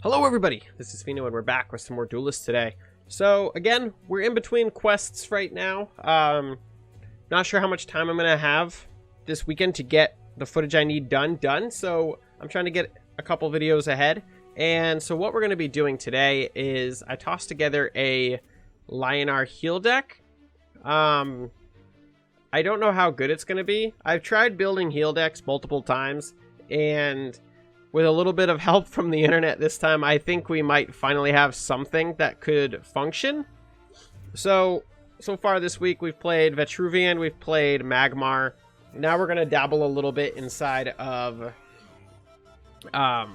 Hello everybody, this is Pheno and we're back with some more Duelyst today. So again, we're in between quests right now. Not sure how much time I'm going to have this weekend to get the footage I need done, so I'm trying to get a couple videos ahead. And so what we're going to be doing today is I tossed together a Lionar heal deck. I don't know how good it's going to be. I've tried building heal decks multiple times, and with a little bit of help from the internet this time, I think we might finally have something that could function. So far this week, we've played Vetruvian, we've played Magmar. Now we're going to dabble a little bit inside of our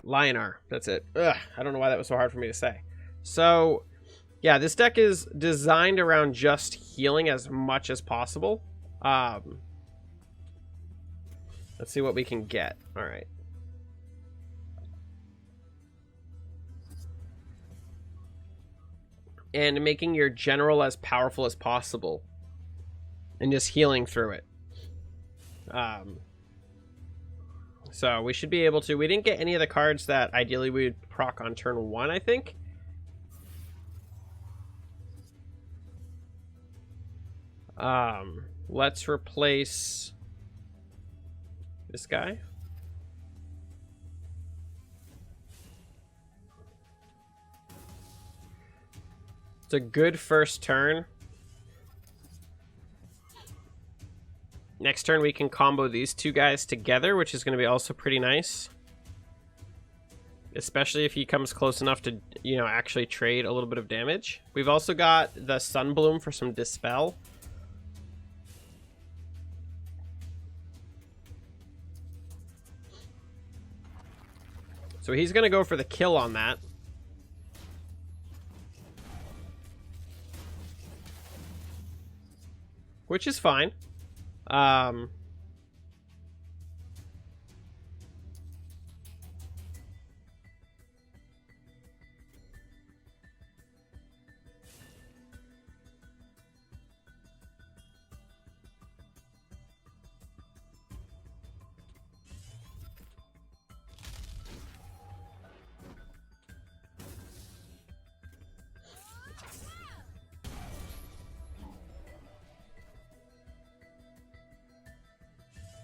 Lionar. That's it. Ugh, I don't know why that was so hard for me to say. So, yeah, this deck is designed around just healing as much as possible. Let's see what we can get. All right. And making your general as powerful as possible. And just healing through it. So we should be able to... We didn't get any of the cards that ideally we would proc on turn 1, I think. Let's replace... this guy. It's a good first turn. Next turn we can combo these two guys together, which is going to be also pretty nice. Especially if he comes close enough to, you know, actually trade a little bit of damage. We've also got the Sunbloom for some Dispel. So he's going to go for the kill on that. Which is fine.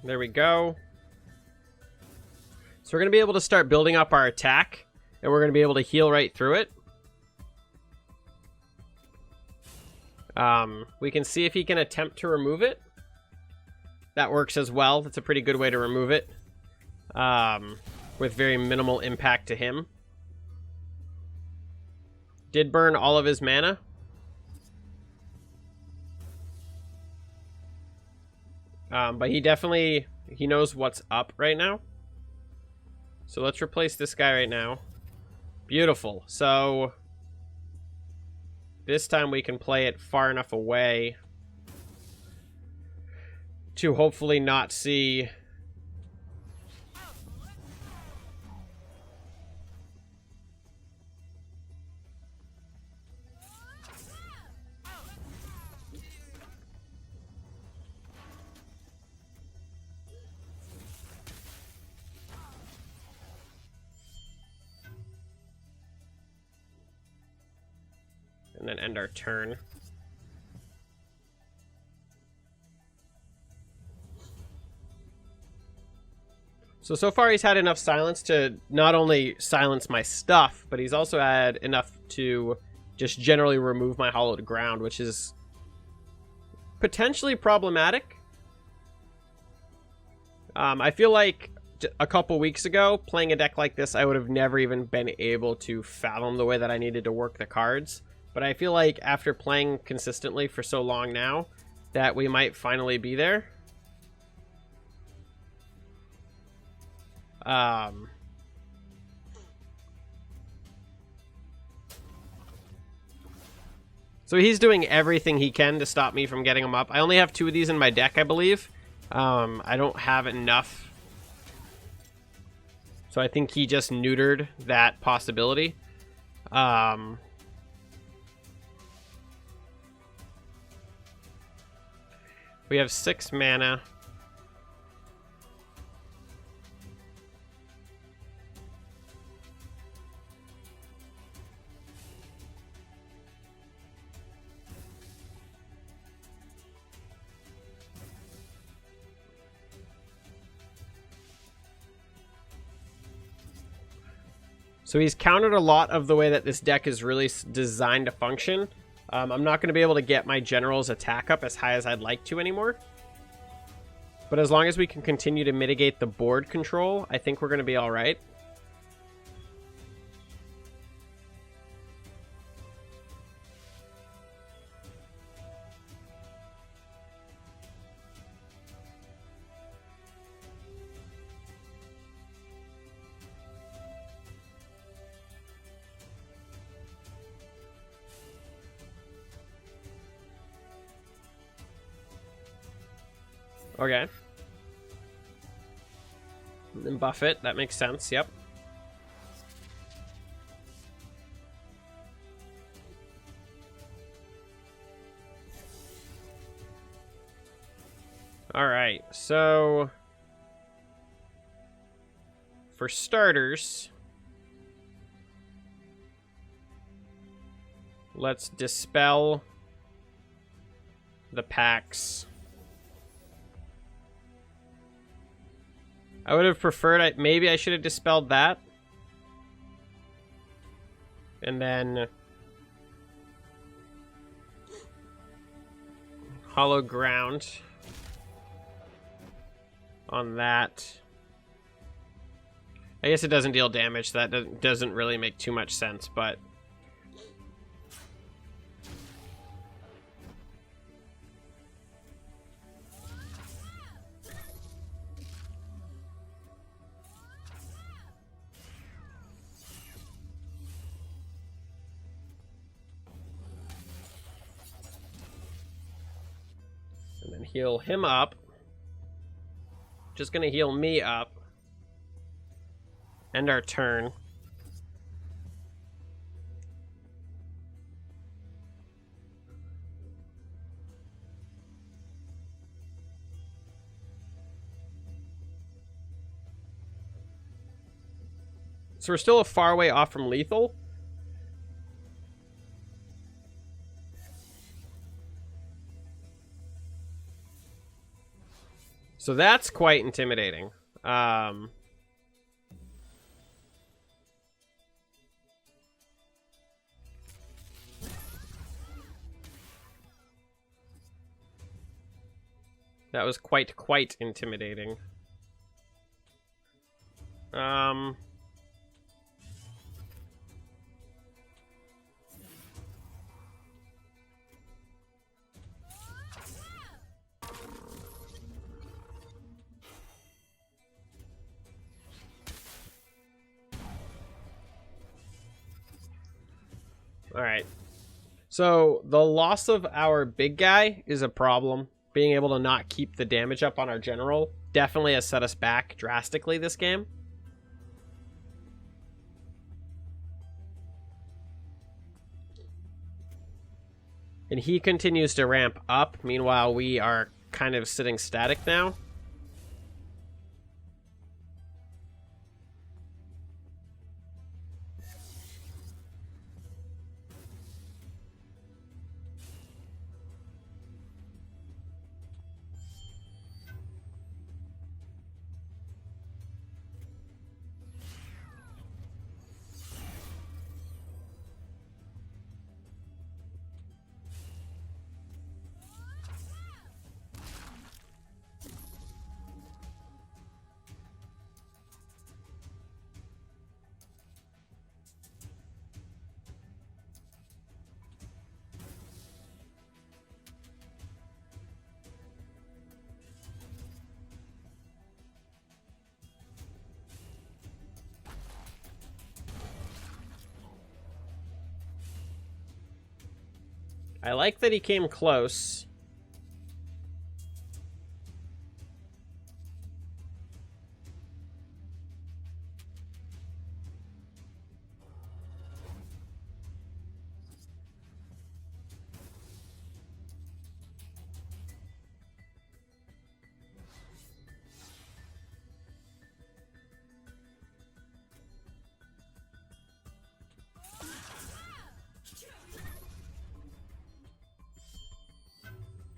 There we go. So we're going to be able to start building up our attack, and we're going to be able to heal right through it. We can see if he can attempt to remove it. That works as well. That's a pretty good way to remove it. With very minimal impact to him. Did burn all of his mana. But he definitely, he knows what's up right now. So let's replace this guy right now. Beautiful. So this time we can play it far enough away to hopefully not see... and then end our turn. So far he's had enough silence to not only silence my stuff, but he's also had enough to just generally remove my hollowed ground, which is potentially problematic. I feel like a couple weeks ago, playing a deck like this, I would have never even been able to fathom the way that I needed to work the cards. But I feel like after playing consistently for so long now, that we might finally be there. So he's doing everything he can to stop me from getting him up. I only have 2 of these in my deck, I believe. I don't have enough. So I think he just neutered that possibility. We have 6 mana. So he's countered a lot of the way that this deck is really designed to function. I'm not going to be able to get my general's attack up as high as I'd like to anymore. But as long as we can continue to mitigate the board control, I think we're going to be all right. Okay. And buff it. That makes sense. Yep. All right. So for starters, let's dispel the packs. I would have preferred, maybe I should have dispelled that. And then hollow ground on that. I guess it doesn't deal damage, so that doesn't really make too much sense, but heal him up. Just gonna heal me up. End our turn. So we're still a far way off from lethal. So that's quite intimidating. That was quite intimidating. Alright. So, the loss of our big guy is a problem. Being able to not keep the damage up on our general definitely has set us back drastically this game. And he continues to ramp up. Meanwhile, we are kind of sitting static now. I like that he came close.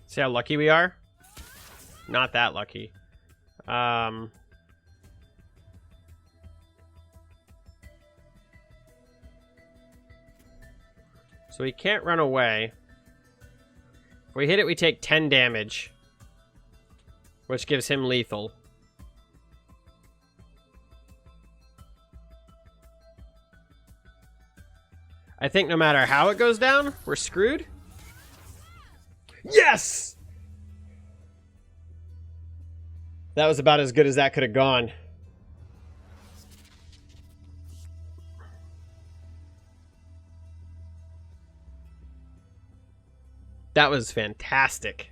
See how lucky we are? Not that lucky. So he can't run away. If we hit it, we take 10 damage. Which gives him lethal. I think no matter how it goes down, we're screwed. Yes! That was about as good as that could have gone. That was fantastic.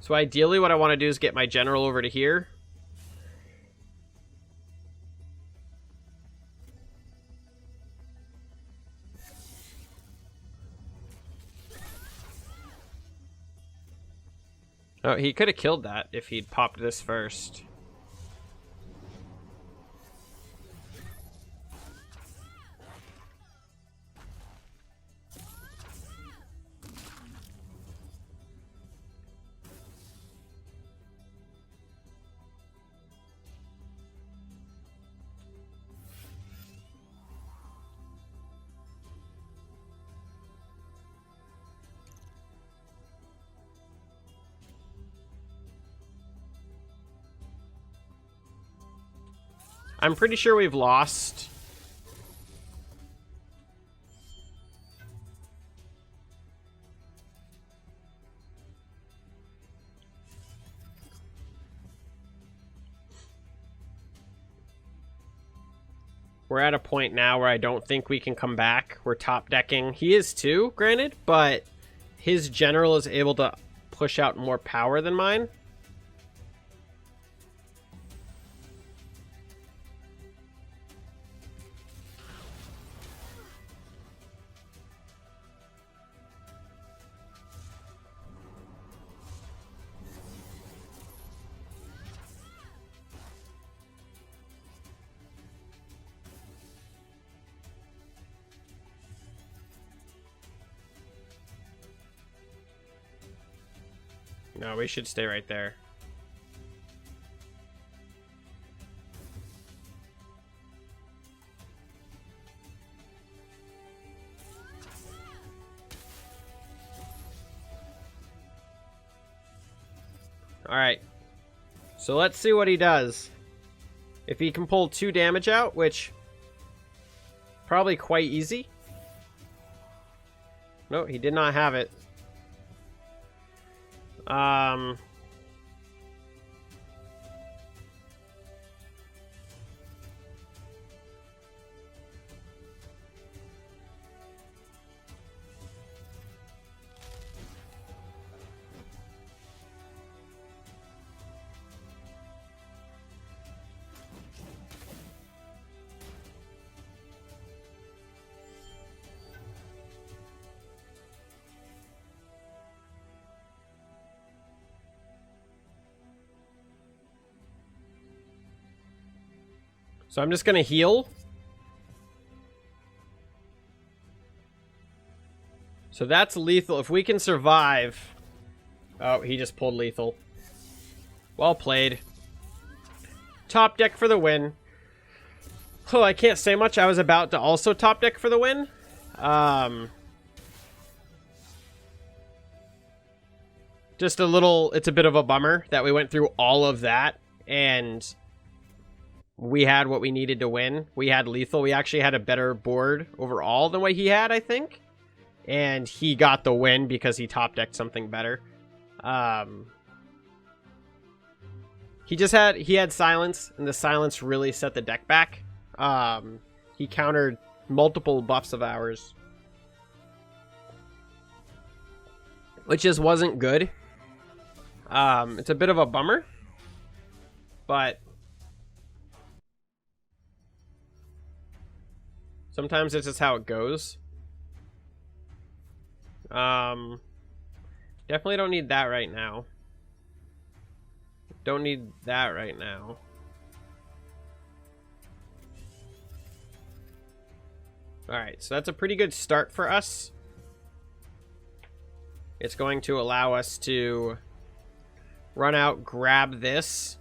So ideally what I want to do is get my general over to here. Oh, he could have killed that if he'd popped this first. I'm pretty sure we've lost. We're at a point now where I don't think we can come back. We're top decking. He is too, granted, but his general is able to push out more power than mine. No, we should stay right there. Alright. So let's see what he does. If he can pull 2 damage out, which probably quite easy. No, he did not have it. So I'm just going to heal. So that's lethal. If we can survive... Oh, he just pulled lethal. Well played. Top deck for the win. Oh, I can't say much. I was about to also top deck for the win. Just a little... It's a bit of a bummer that we went through all of that and... we had what we needed to win. We had lethal. We actually had a better board overall than what he had, I think. And he got the win because he top decked something better. He had silence, and the silence really set the deck back. He countered multiple buffs of ours, which just wasn't good. It's a bit of a bummer, but sometimes this is how it goes. Definitely don't need that right now. Don't need that right now. Alright, so that's a pretty good start for us. It's going to allow us to run out, grab this.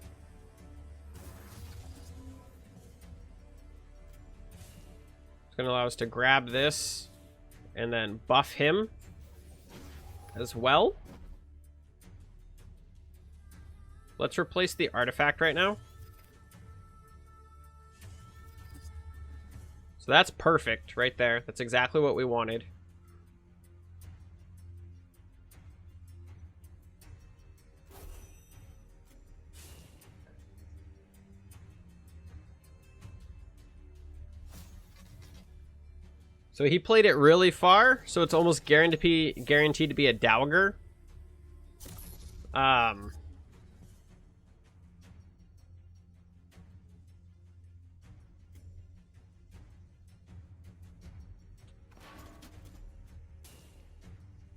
It's going to allow us to grab this and then buff him as well. Let's replace the artifact right now. So that's perfect right there. That's exactly what we wanted. So he played it really far, so it's almost guaranteed to be a Dowager.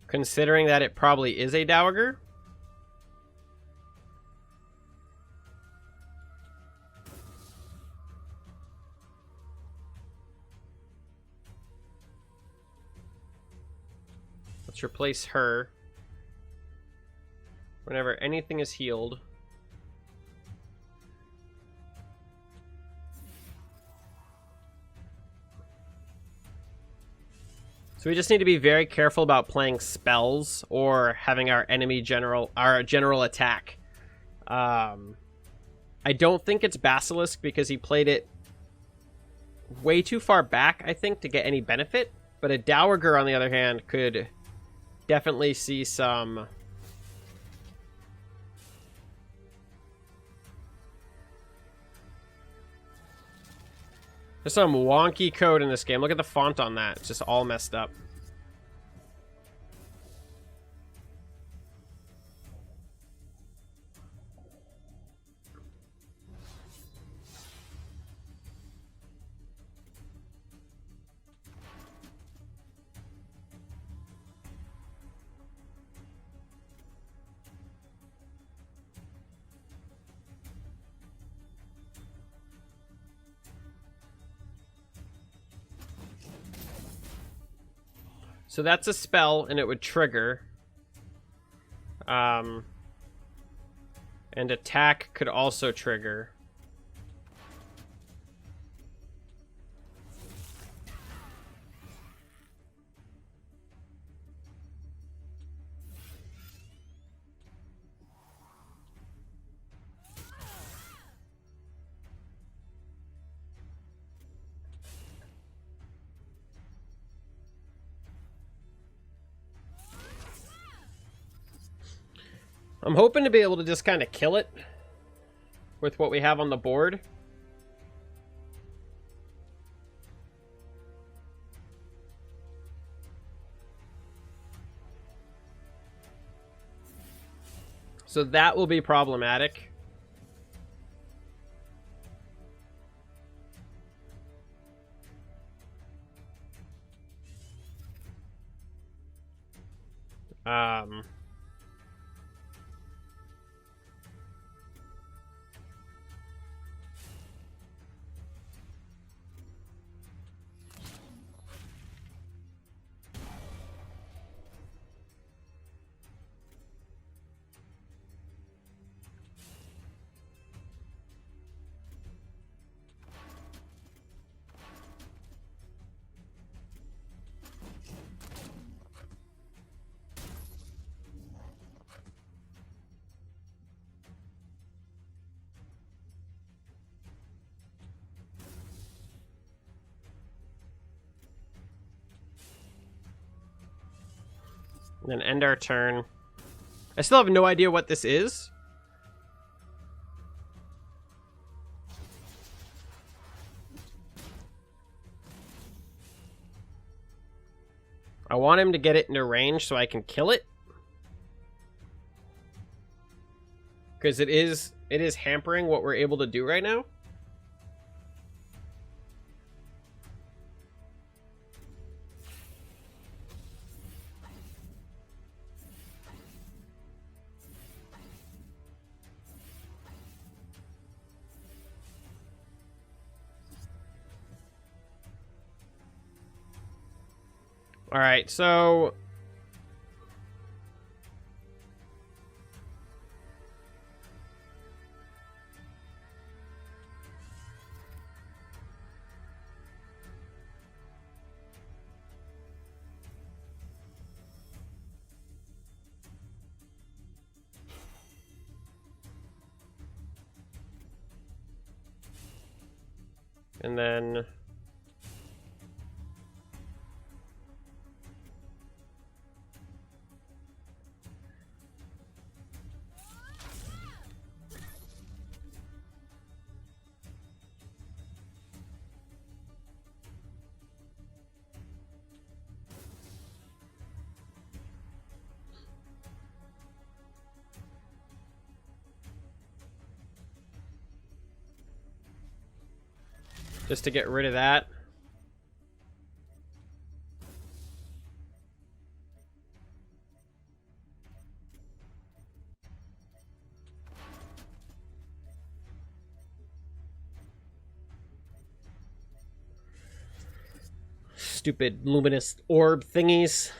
Considering that it probably is a Dowager. Let's replace her. Whenever anything is healed. So we just need to be very careful about playing spells or having our general attack. I don't think it's Basilisk because he played it way too far back, I think, to get any benefit. But a Dowager, on the other hand, could definitely see some... There's some wonky code in this game. Look at the font on that. It's just all messed up. So that's a spell, and it would trigger. And attack could also trigger. I'm hoping to be able to just kind of kill it with what we have on the board. So that will be problematic. And then end our turn. I still have no idea what this is. I want him to get it into range so I can kill it. Because it is hampering what we're able to do right now. All right, so And then... just to get rid of that. Stupid luminous orb thingies.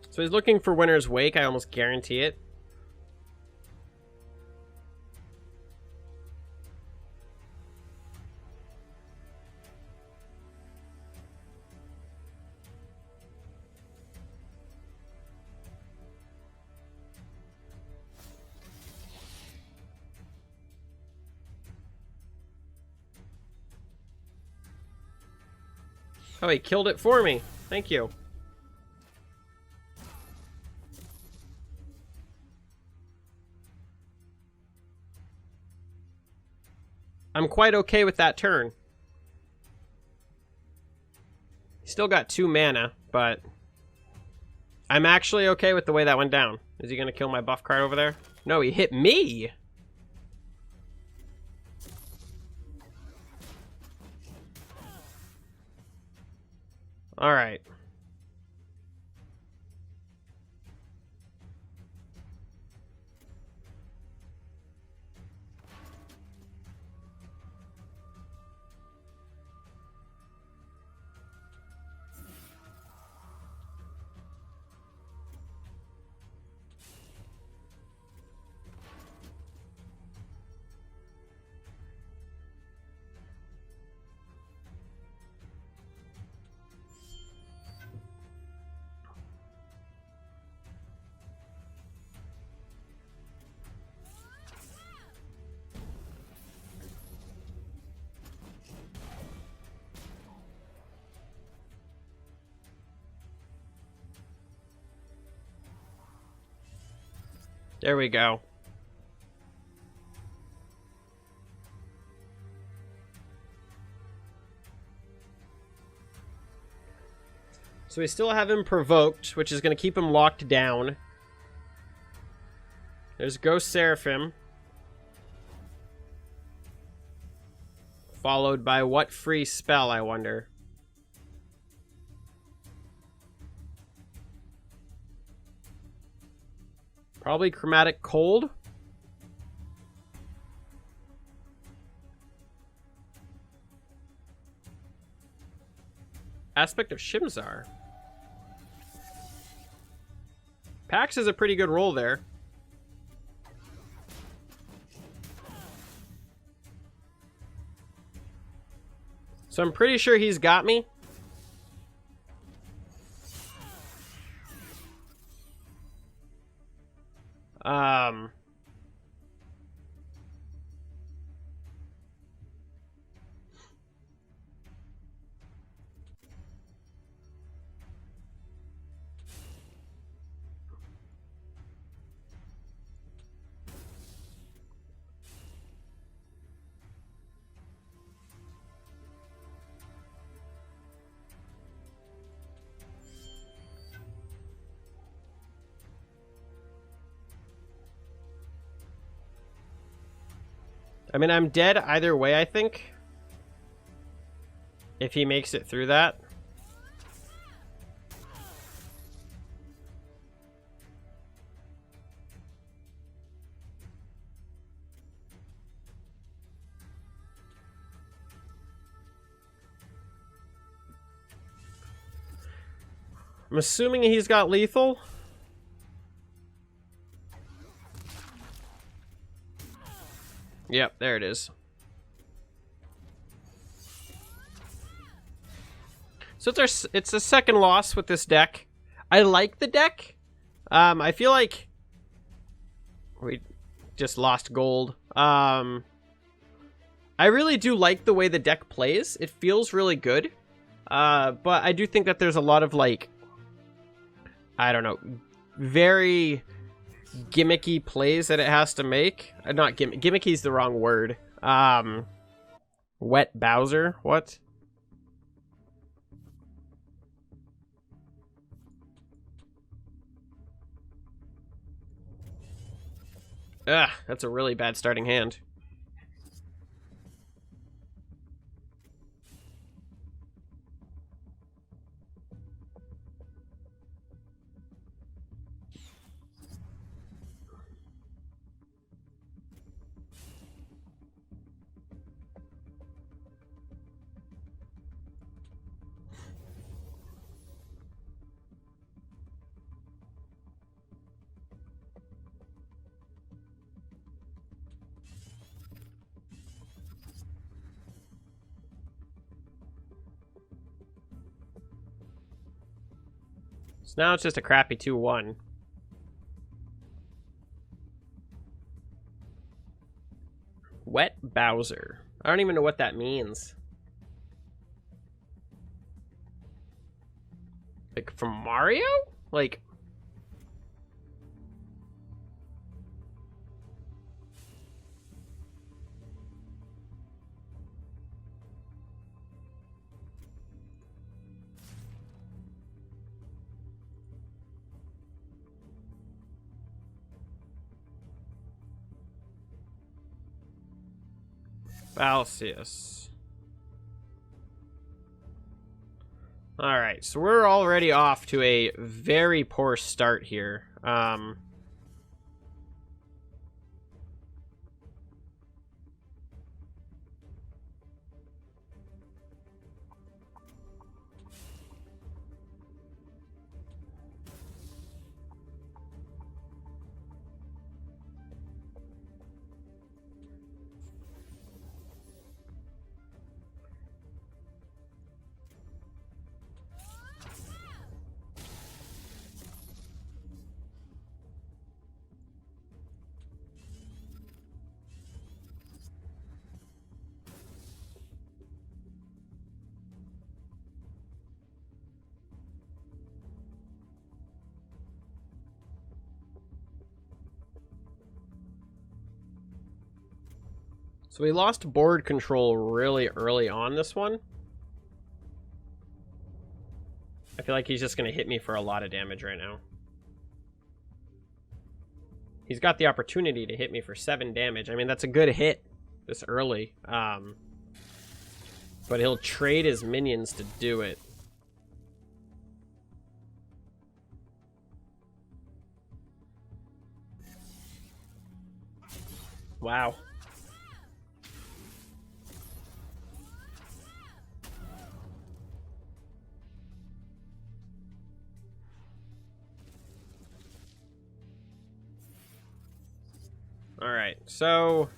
So he's looking for Winter's Wake, I almost guarantee it. Oh, he killed it for me. Thank you. I'm quite okay with that turn. Still got 2 mana, but I'm actually okay with the way that went down. Is he going to kill my buff card over there? No, he hit me! Alright. There we go. So we still have him provoked, which is going to keep him locked down. There's Ghost Seraphim. Followed by what free spell, I wonder? Probably Chromatic Cold. Aspect of Shimzar. Pax is a pretty good roll there. So I'm pretty sure he's got me. I mean, I'm dead either way, I think. If he makes it through that. I'm assuming he's got lethal. Yep, there it is. So it's a second loss with this deck. I like the deck. I feel like just lost gold. I really do like the way the deck plays. It feels really good. But I do think that there's a lot of, like, I don't know, very gimmicky plays that it has to make. Not gimmicky is the wrong word. Wet Bowser? What? Ugh, that's a really bad starting hand. So now it's just a crappy 2-1. Wet Bowser. I don't even know what that means. Like, from Mario? Like... Falcius. Alright, so we're already off to a very poor start here. So we lost board control really early on this one. I feel like he's just going to hit me for a lot of damage right now. He's got the opportunity to hit me for 7 damage. I mean, that's a good hit this early. But he'll trade his minions to do it. Wow. All right, so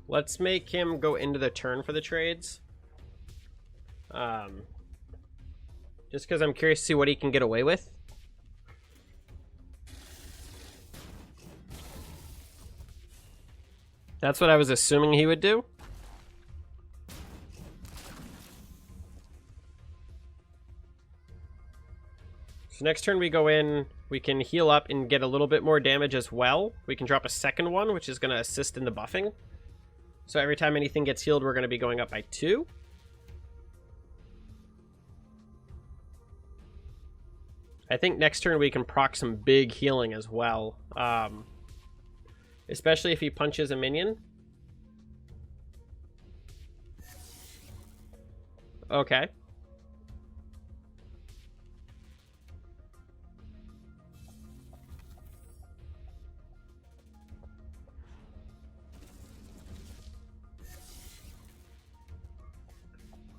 let's make him go into the turn for the trades. Just because I'm curious to see what he can get away with. That's what I was assuming he would do. So next turn we go in, we can heal up and get a little bit more damage as well. We can drop a second one, which is going to assist in the buffing. So every time anything gets healed, we're going to be going up by 2. I think next turn we can proc some big healing as well. Especially if he punches a minion. Okay.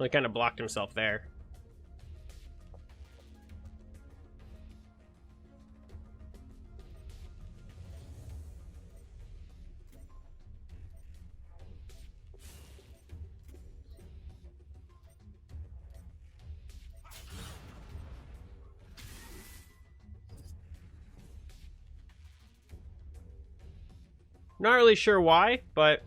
Well, he kind of blocked himself there. Not really sure why, but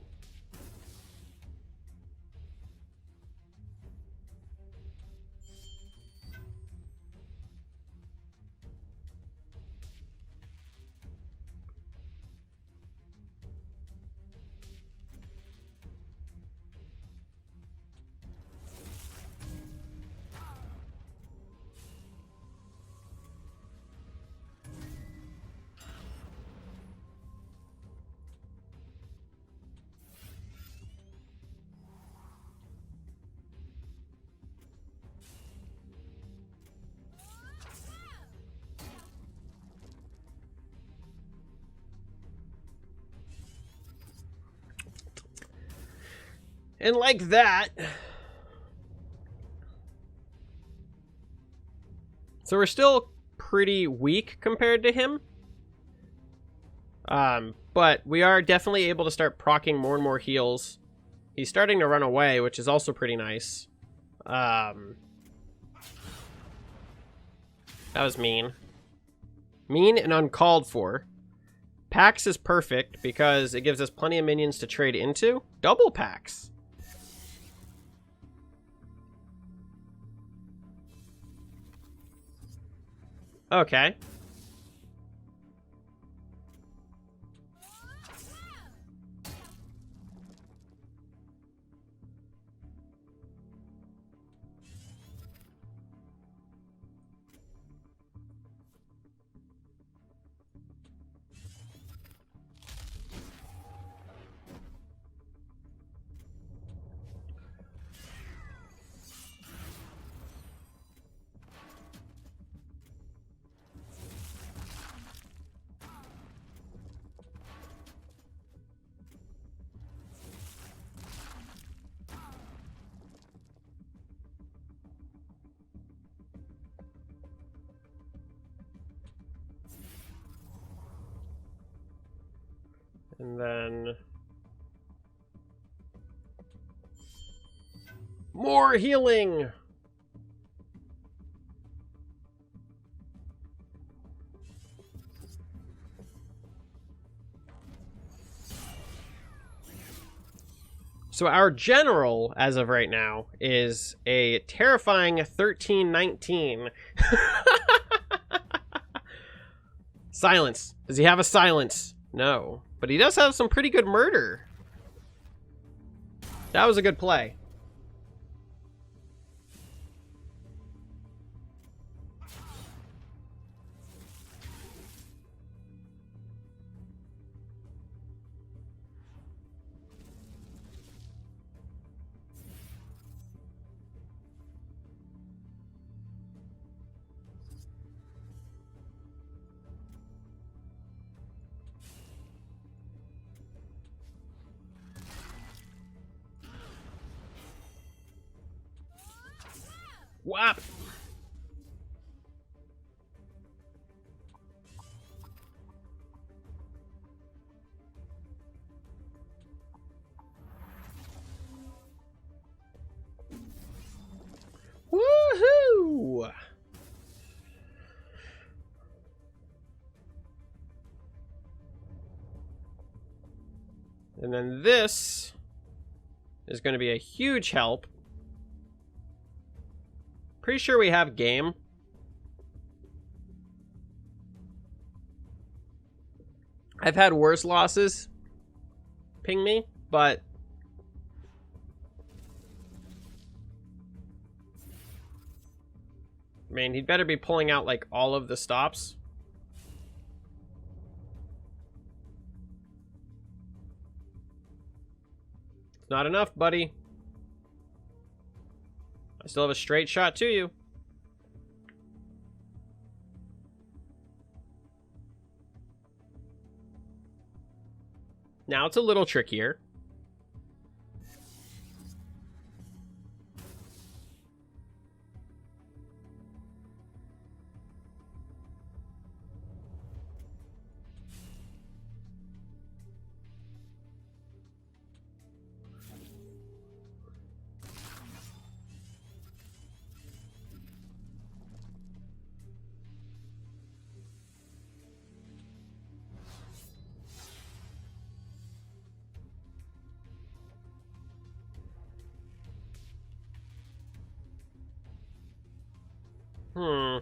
and like that. So we're still pretty weak compared to him. But we are definitely able to start proccing more and more heals. He's starting to run away, which is also pretty nice. That was mean. Mean and uncalled for. Pax is perfect because it gives us plenty of minions to trade into. Double Pax. Okay. And then more healing. So our general, as of right now, is a terrifying 1319. Silence. Does he have a silence? No. But he does have some pretty good murder. That was a good play. Whap! Woohoo! And then this is going to be a huge help. Pretty sure we have game. I've had worse losses. Ping me, but man, he'd better be pulling out like all of the stops. It's not enough, buddy. I still have a straight shot to you. Now it's a little trickier. Hmm.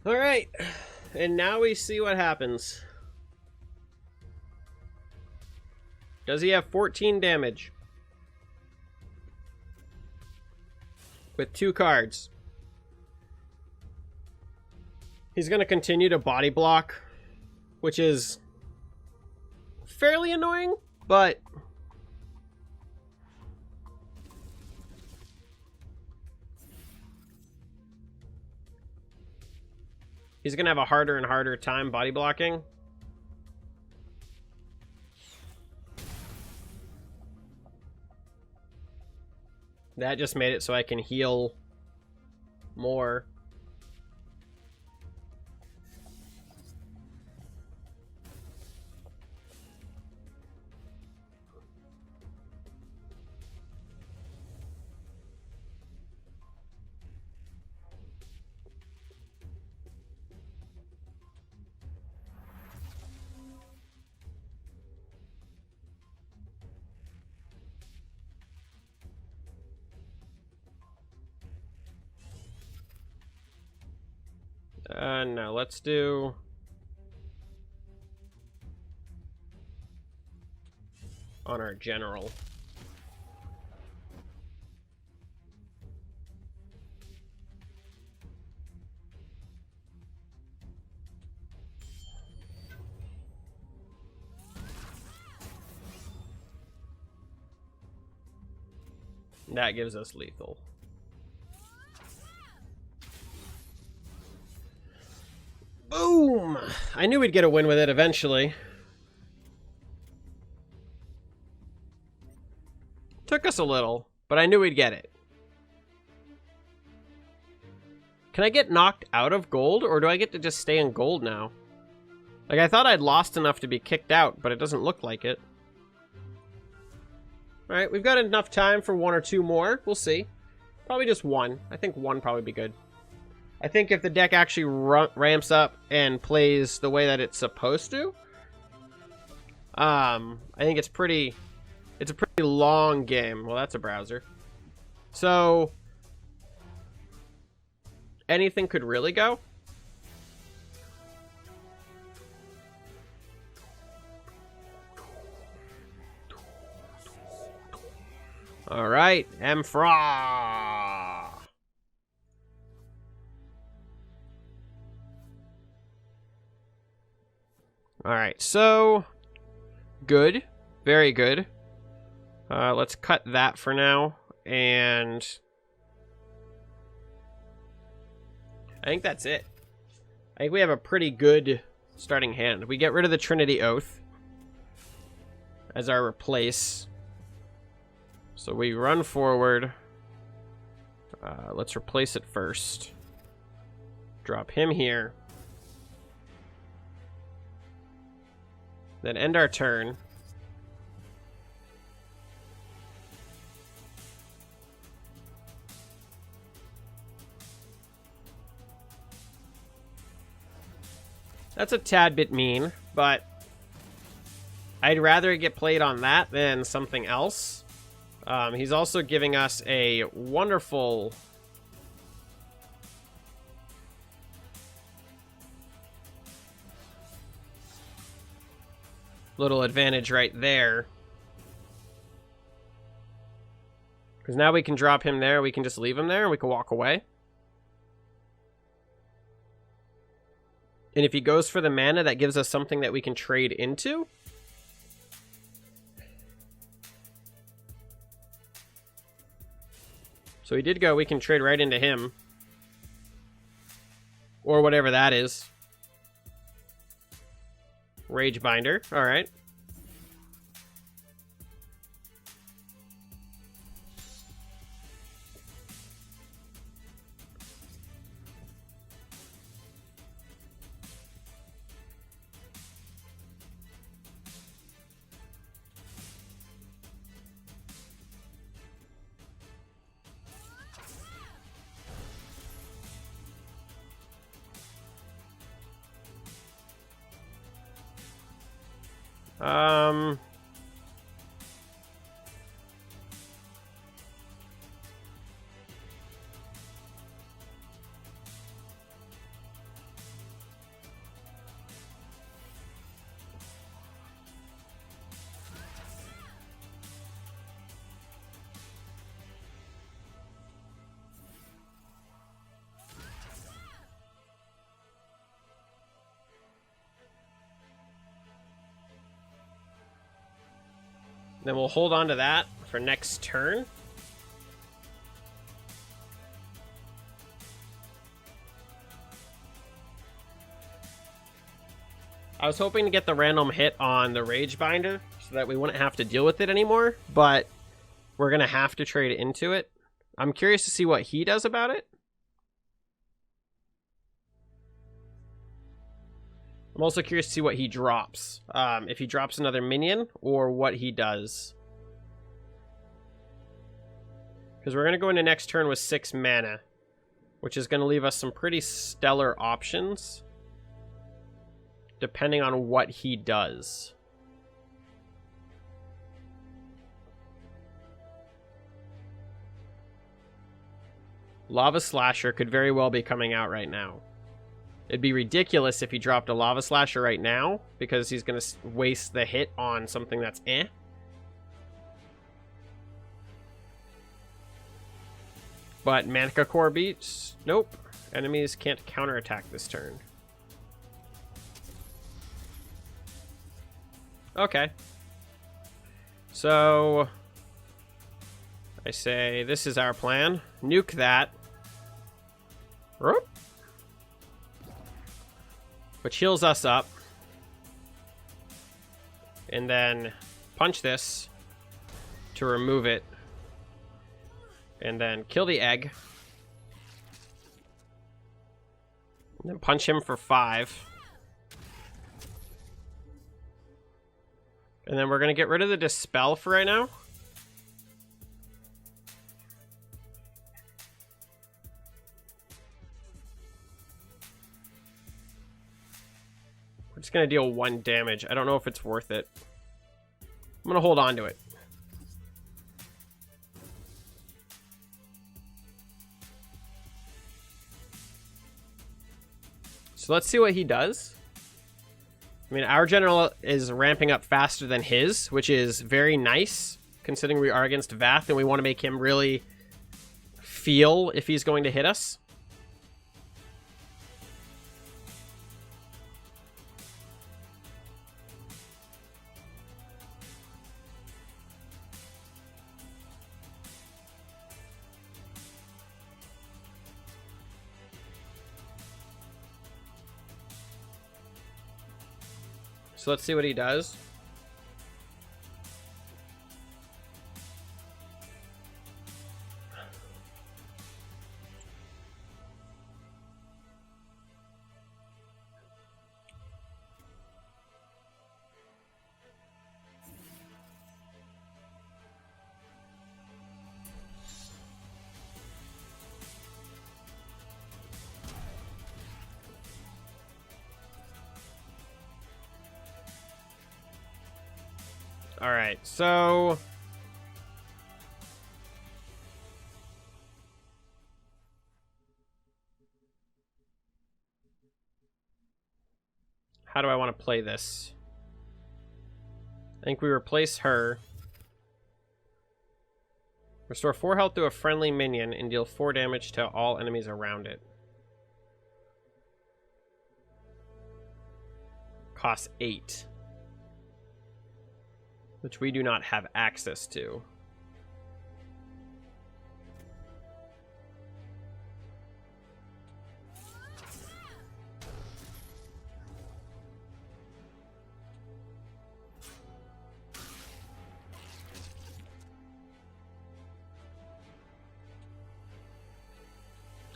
All right, and now we see what happens. Does he have 14 damage? With 2 cards. He's going to continue to body block, which is fairly annoying, but he's going to have a harder and harder time body blocking. That just made it so I can heal more. No, let's do... on our general. That gives us lethal. Boom! I knew we'd get a win with it eventually. Took us a little, but I knew we'd get it. Can I get knocked out of gold, or do I get to just stay in gold now? Like, I thought I'd lost enough to be kicked out, but it doesn't look like it. Alright, we've got enough time for 1 or 2 more. We'll see. Probably just 1. I think 1 probably be good. I think if the deck actually ramps up and plays the way that it's supposed to, I think it's a pretty long game. Well, that's a browser. So, anything could really go. All right, Emfra. All right, so good, very good. Let's cut that for now, and I think that's it. I think we have a pretty good starting hand. We get rid of the Trinity Oath as our replace. So we run forward. Let's replace it first. Drop him here. Then end our turn. That's a tad bit mean, but I'd rather it get played on that than something else. He's also giving us a wonderful little advantage right there. Because now we can drop him there, we can just leave him there, and we can walk away. And if he goes for the mana, that gives us something that we can trade into. So he did go, we can trade right into him. Or whatever that is. Rage Binder, alright. Then we'll hold on to that for next turn. I was hoping to get the random hit on the Rage Binder so that we wouldn't have to deal with it anymore, but we're going to have to trade into it. I'm curious to see what he does about it. I'm also curious to see what he drops. If he drops another minion or what he does. Because we're going to go into next turn with 6 mana, which is going to leave us some pretty stellar options, depending on what he does. Lava Slasher could very well be coming out right now. It'd be ridiculous if he dropped a Lava Slasher right now, because he's going to waste the hit on something that's eh. But Manica Core beats? Nope. Enemies can't counterattack this turn. Okay. So I say this is our plan. Nuke that. Whoop. Which heals us up. And then punch this to remove it. And then kill the egg. And then punch him for 5. And then we're going to get rid of the Dispel for right now. We're just going to deal 1 damage. I don't know if it's worth it. I'm going to hold on to it. So let's see what he does. I mean, our general is ramping up faster than his, which is very nice, considering we are against Vath, and we want to make him really feel if he's going to hit us. So let's see what he does. All right, so how do I want to play this? I think we replace her. Restore 4 health to a friendly minion and deal 4 damage to all enemies around it. Costs 8. Which we do not have access to.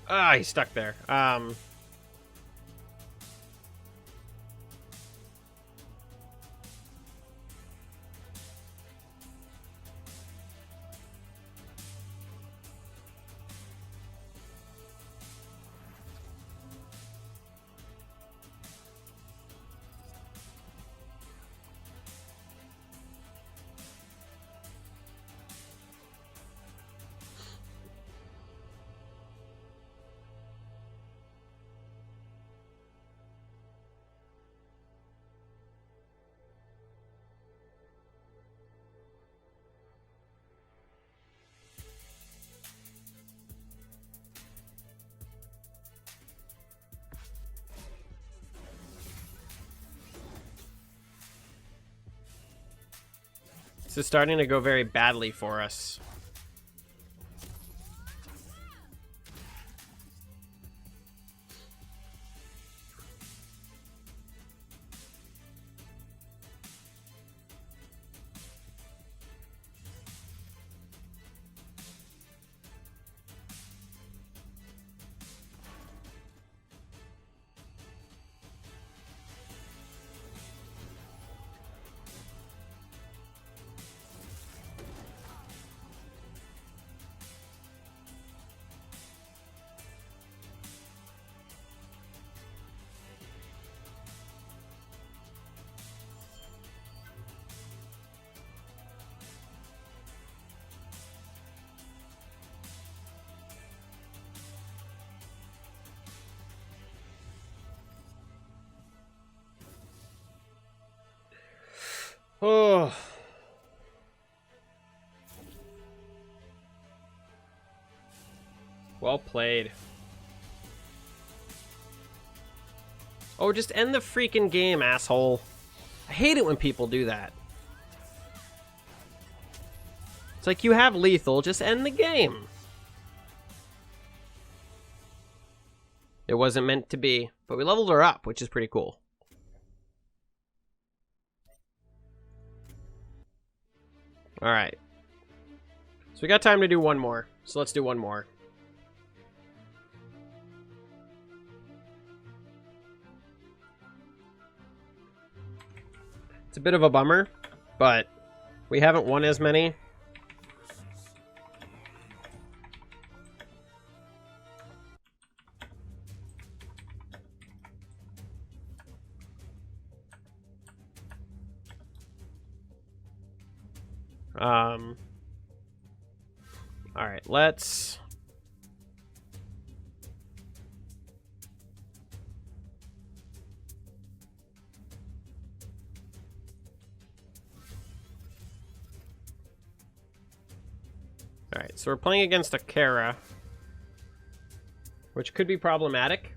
Ah, he's stuck there. This is starting to go very badly for us. Oh. Well played. Oh, just end the freaking game, asshole. I hate it when people do that. It's like, you have lethal, just end the game. It wasn't meant to be, but we leveled her up, which is pretty cool. Alright. So we got time to do one more. So let's do one more. It's a bit of a bummer, but we haven't won as many. All right, let's... All right, so we're playing against a Kara, which could be problematic.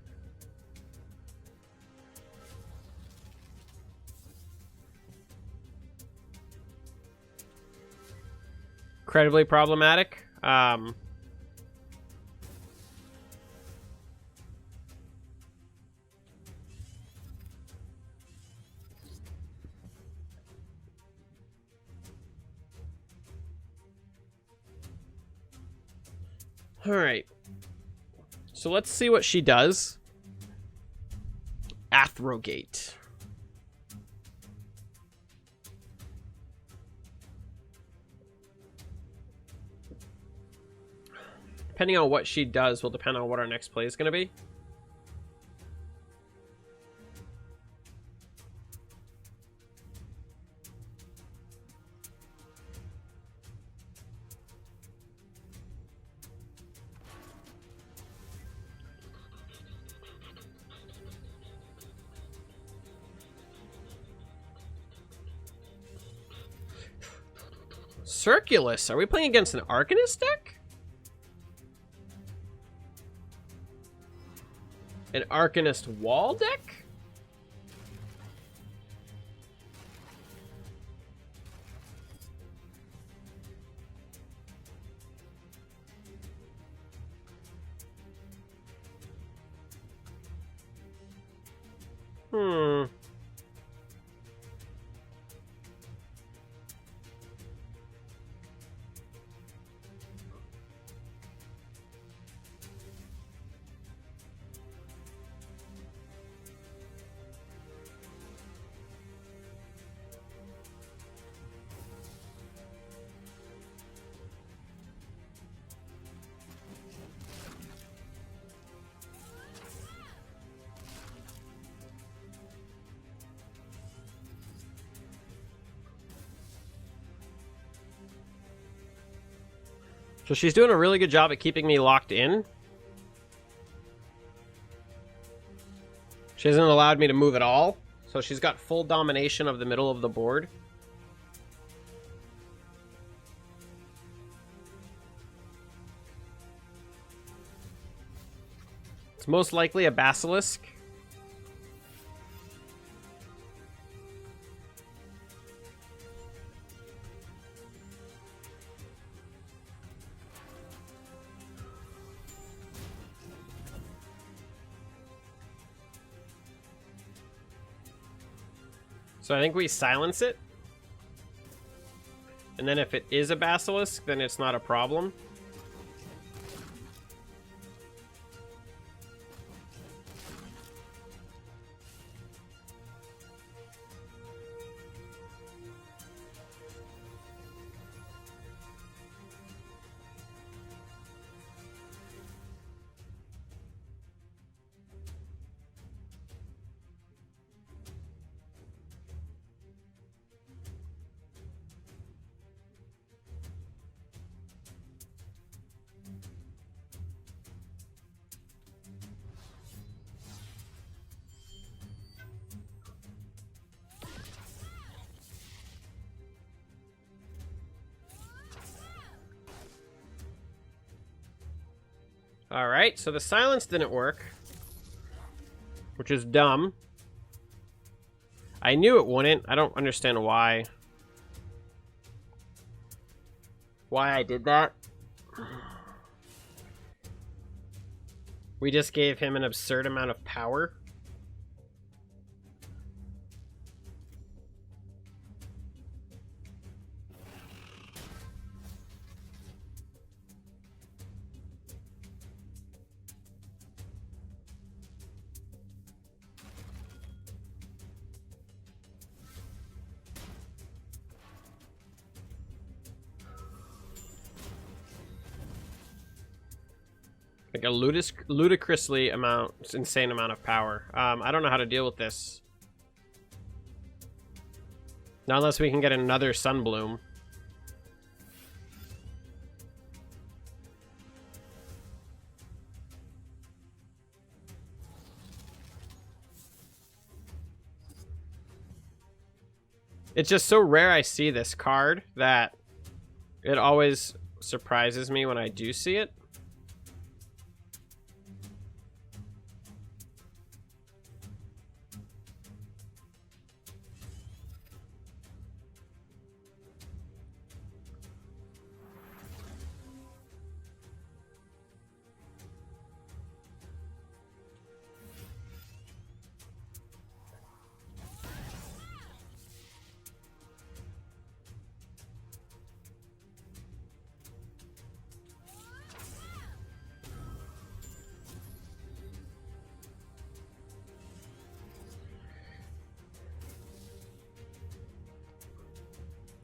Incredibly problematic. All right. So let's see what she does. Athrogate. Depending on what she does will depend on what our next play is going to be. Circulus. Are we playing against an Arcanist deck? An Arcanist wall deck? So she's doing a really good job at keeping me locked in. She hasn't allowed me to move at all. So she's got full domination of the middle of the board. It's most likely a Basilisk. So I think we silence it. And then if it is a basilisk, then it's not a problem. Alright, so the silence didn't work. Which is dumb. I knew it wouldn't. I don't understand why. Why I did that. We just gave him an absurd amount of power. Like a ludicrously insane amount of power. I don't know how to deal with this. Not unless we can get another Sunbloom. It's just so rare I see this card that it always surprises me when I do see it.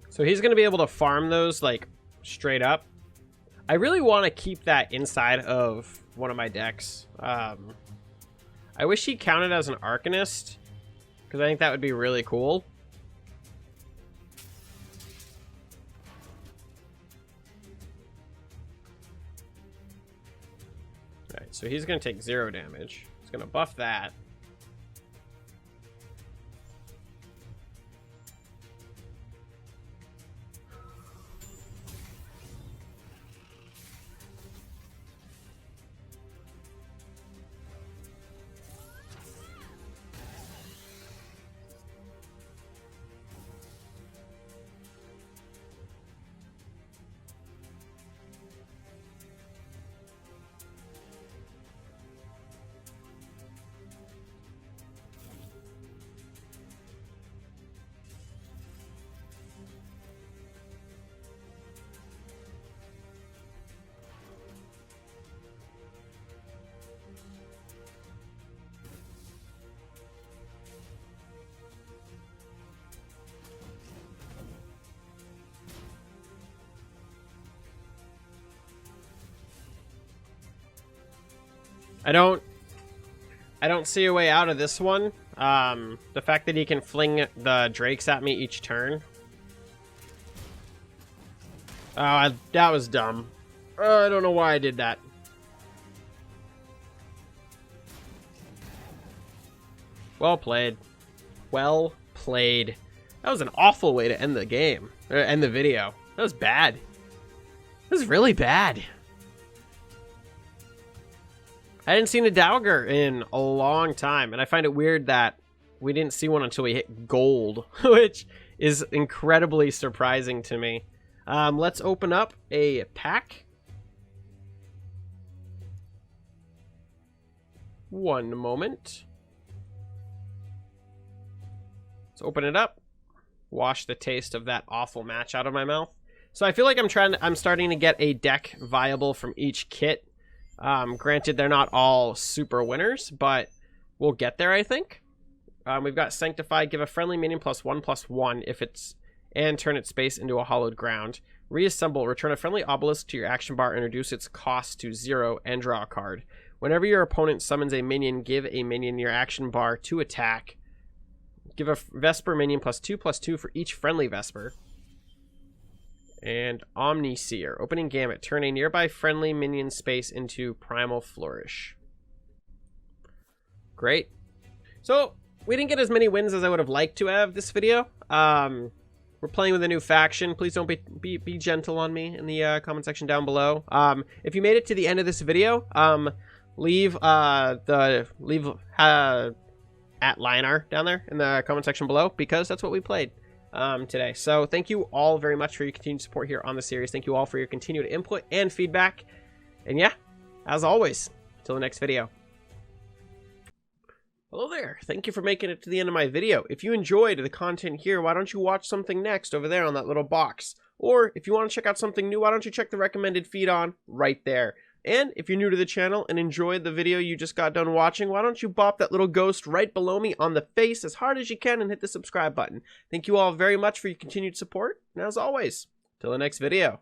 So he's going to be able to farm those, like, straight up. I really want to keep that inside of one of my decks. I wish he counted as an Arcanist, because I think that would be really cool. Alright, so he's going to take 0 damage. He's going to buff that. I don't see a way out of this one. The fact that he can fling the drakes at me each turn. Oh, that was dumb. I don't know why I did that. Well played. Well played. That was an awful way to end the game. Or end the video. That was bad. That was really bad. I hadn't seen a Dowger in a long time, and I find it weird that we didn't see one until we hit gold, which is incredibly surprising to me. Let's open up a pack. One moment. Let's open it up. Wash the taste of that awful match out of my mouth. So I feel like I'm starting to get a deck viable from each kit. Granted, they're not all super winners, but we'll get there, I think. We've got Sanctify, give a friendly minion +1/+1 if it's, and turn its space into a hollowed ground. Reassemble, return a friendly obelisk to your action bar and reduce its cost to 0 and draw a card. Whenever your opponent summons a minion, give a minion your action bar to attack. Give a Vesper minion +2/+2 for each friendly Vesper. And Omniseer. Opening Gamut. Turn a nearby friendly minion space into Primal Flourish. Great. So, we didn't get as many wins as I would have liked to have this video. We're playing with a new faction. Please don't be gentle on me in the comment section down below. If you made it to the end of this video, leave at Lionar down there in the comment section below, because that's what we played today. So thank you all very much for your continued support here on the series. Thank you all for your continued input and feedback. And yeah, as always, till the next video. Hello there. Thank you for making it to the end of my video. If you enjoyed the content here, why don't you watch something next over there on that little box? Or if you want to check out something new, why don't you check the recommended feed on right there? And if you're new to the channel and enjoyed the video you just got done watching, why don't you bop that little ghost right below me on the face as hard as you can and hit the subscribe button. Thank you all very much for your continued support. And as always, till the next video.